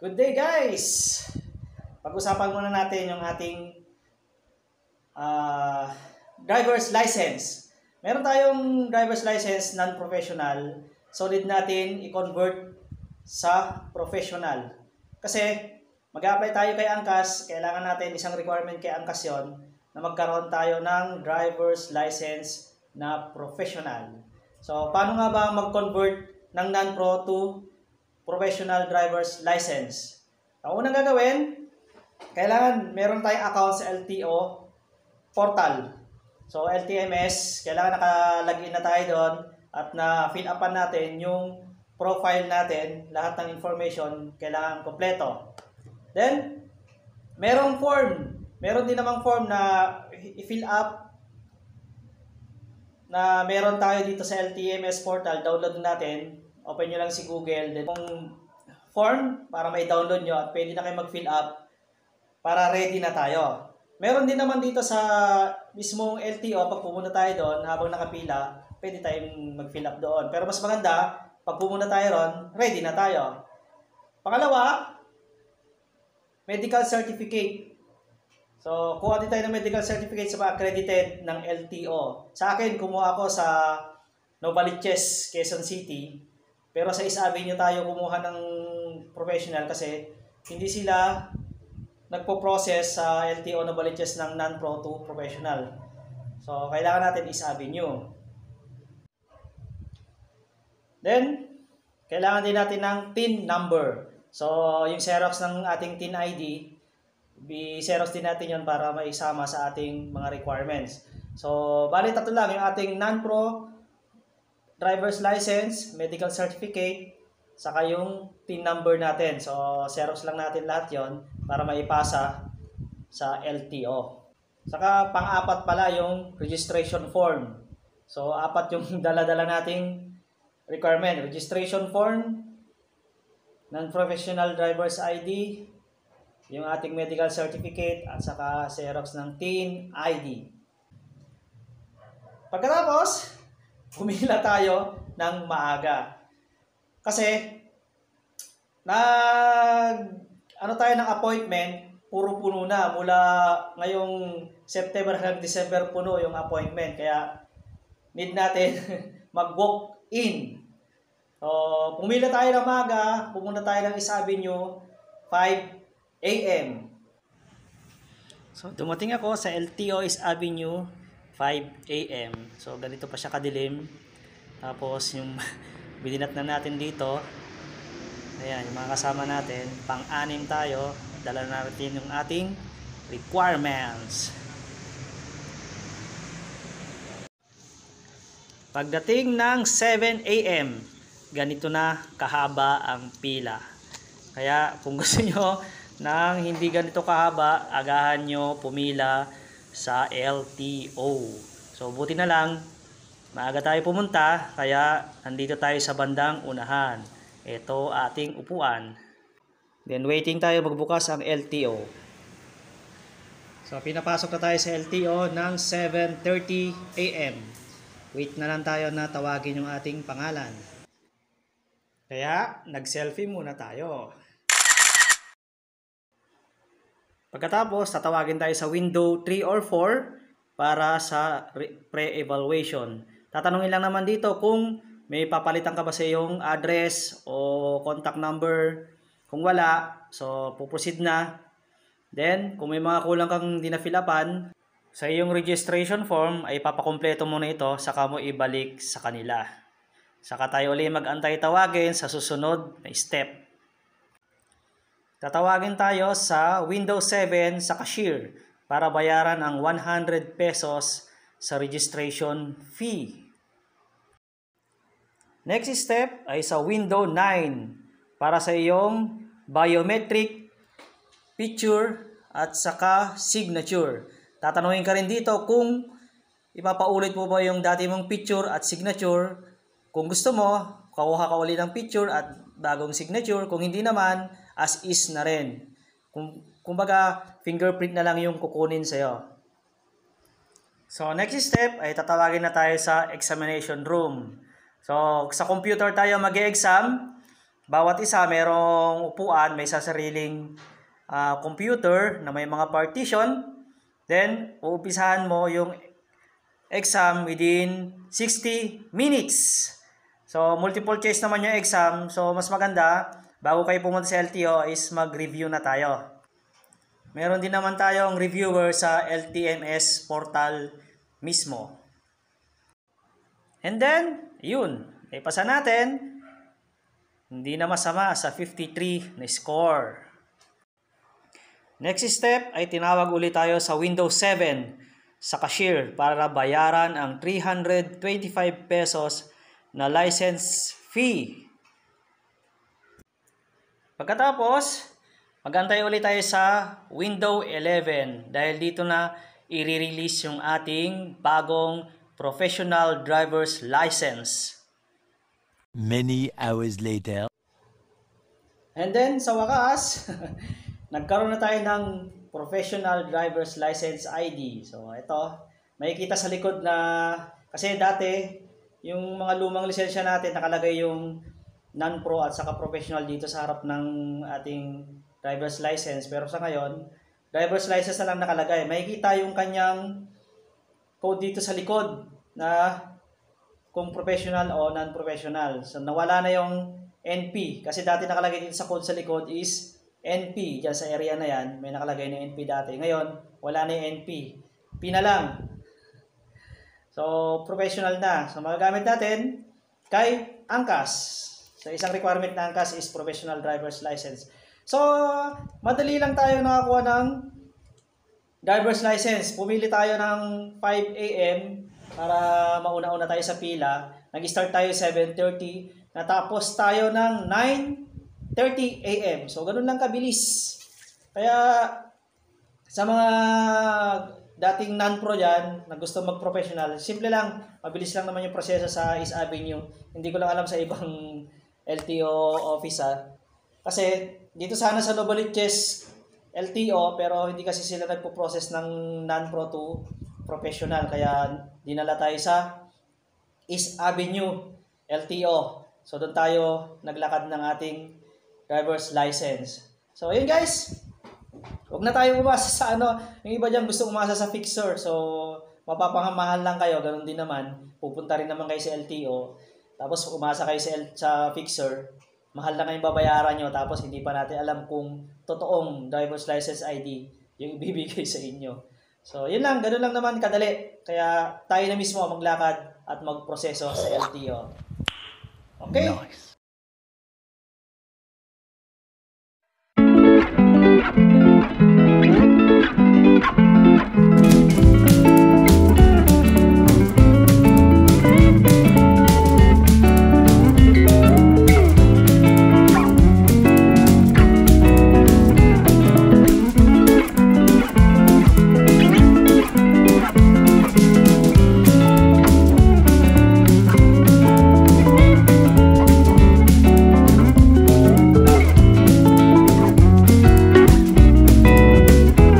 Good day guys! Pag-usapan muna natin yung ating driver's license. Meron tayong driver's license non-professional. Solid natin i-convert sa professional. Kasi mag-a-apply tayo kay Angkas, kailangan natin isang requirement kay Angkas yon na magkaroon tayo ng driver's license na professional. So paano nga ba mag-convert ng non-pro to professional driver's license? Ang unang gagawin, kailangan meron tayong account sa LTO portal. So LTMS, kailangan naka-login na tayo doon at na-fill upan natin yung profile natin, lahat ng information kailangan kompleto. Then, merong form. Meron din namang form na i-fill up na meron tayo dito sa LTMS portal. Download natin. Open nyo lang si Google. Then, yung form para may download nyo at pwede na kayo mag-fill up para ready na tayo. Meron din naman dito sa mismong LTO, pag pumunta tayo doon, habang nakapila, pwede tayong mag-fill up doon. Pero mas maganda, pag pumunta tayo ron, ready na tayo. Pangalawa, medical certificate. So, kuha din tayo ng medical certificate sa mga accredited ng LTO. Sa akin, kumuha ako sa Novaliches, Quezon City. Pero sa East Avenue tayo kumuha ng professional kasi hindi sila nagpo-process sa LTO Novaliches ng non-pro to professional. So, kailangan natin East Avenue. Then, kailangan din natin ng TIN number. So, yung Xerox ng ating TIN ID, i-Xerox din natin yon para maisama sa ating mga requirements. So, bali tatlo lang yung ating non-pro driver's license, medical certificate, saka yung TIN number natin. So, Xerox lang natin lahat yon para maipasa sa LTO. Saka, pang-apat pala yung registration form. So, apat yung dala-dala nating requirement. Registration form, non-professional driver's ID, yung ating medical certificate, at saka Xerox ng TIN ID. Pagkatapos, pumila tayo ng maaga. Kasi, ano tayo ng appointment, puro puno na. Mula ngayong September hanggang December puno yung appointment. Kaya, need natin mag-walk-in. So, pumila tayo ng maaga, pumunta tayo ng East Avenue, 5 a.m. So, dumating ako sa LTO East Avenue, 5 a.m. So, ganito pa siya kadilim. Tapos, yung bininat na natin dito, ayan, yung mga kasama natin, pang-anim tayo, dala natin yung ating requirements. Pagdating ng 7 a.m., ganito na kahaba ang pila. Kaya kung gusto nyo nang hindi ganito kahaba, agahan nyo pumila sa LTO. So buti na lang, maaga tayo pumunta, kaya nandito tayo sa bandang unahan. Ito ating upuan. Then waiting tayo magbukas ang LTO. So pinapasok na tayo sa LTO ng 7:30 a.m. Wait na lang tayo na tawagin yung ating pangalan. Kaya, nag-selfie muna tayo. Pagkatapos, tatawagin tayo sa window 3 or 4 para sa pre-evaluation. Tatanungin lang naman dito kung may papalitan ka ba sa iyong address o contact number. Kung wala, so puproceed na. Then, kung may mga kulang kang di na-fill-upan, sa iyong registration form ay papakumpleto mo na ito, saka mo ibalik sa kanila. Saka tayo ulit mag-antay tawagin sa susunod na step. Tatawagin tayo sa window 7 sa cashier para bayaran ang 100 pesos sa registration fee. Next step ay sa window 9 para sa iyong biometric picture at saka signature. Tatanungin ka rin dito kung ipapaulit mo ba yung dati mong picture at signature. Kung gusto mo, kukuha ka ulit ng picture at bagong signature. Kung hindi naman, as is na rin. Kumbaga, fingerprint na lang yung kukunin sa'yo. So, next step ay tatawagin na tayo sa examination room. So, sa computer tayo mag-e-exam. bawat isa merong upuan, may sasariling computer na may mga partition. Then, uupisahan mo yung exam within 60 minutes. So, multiple choice naman yung exam. So, mas maganda, bago kayo pumunta sa LTO is mag-review na tayo. Meron din naman tayong reviewer sa LTMS portal mismo. And then, yun, ipasa natin. Hindi na masama sa 53 na score. Next step ay tinawag ulit tayo sa Windows 7 sa cashier para bayaran ang 325 pesos na license fee. Pagkatapos, magantay ulit tayo sa Windows 11 dahil dito na i-release yung ating bagong professional driver's license. Many hours later. And then, sa wakas, nagkaroon na tayo ng professional driver's license ID. So, ito, makikita sa likod na, kasi dati, yung mga lumang lisensya natin, nakalagay yung non-pro at saka professional dito sa harap ng ating driver's license. Pero sa ngayon, driver's license na lang nakalagay. Makikita yung kanyang code dito sa likod na kung professional o non-professional. So, nawala na yung NP. Kasi dati nakalagay dito sa code sa likod is NP. Diyan sa area na yan, may nakalagay na NP dati. Ngayon, wala na yung NP. P na lang. So, professional na. So, magagamit natin kay Angkas. So, isang requirement na Angkas is professional driver's license. So, madali lang tayo nakakuha ng driver's license. Pumili tayo ng 5 AM para mauna-una tayo sa pila. Nag-start tayo 7:30. Natapos tayo ng 9:30 AM. So, ganun lang kabilis. Kaya, sa mga dating non-pro dyan, na gusto mag-professional, simple lang. Mabilis lang naman yung proseso sa East Avenue. Hindi ko lang alam sa ibang LTO office Kasi, dito sana sa Novaliches LTO, pero hindi kasi sila nagpo-process ng non-pro to professional. Kaya, dinala tayo sa East Avenue LTO. So, doon tayo naglakad ng ating driver's license. So, yun guys. Huwag na tayo umasa sa yung iba dyan gusto umasa sa fixer. So, mapapangamahal lang kayo. Ganun din naman. Pupunta rin naman kayo sa LTO. Tapos, umasa kayo sa fixer. Mahal na kayong babayaran nyo. Tapos, hindi pa natin alam kung totoong driver's license ID yung ibibigay sa inyo. So, yun lang. Ganun lang naman kadali. Kaya, tayo na mismo maglakad at magproseso sa LTO. Okay? Nice.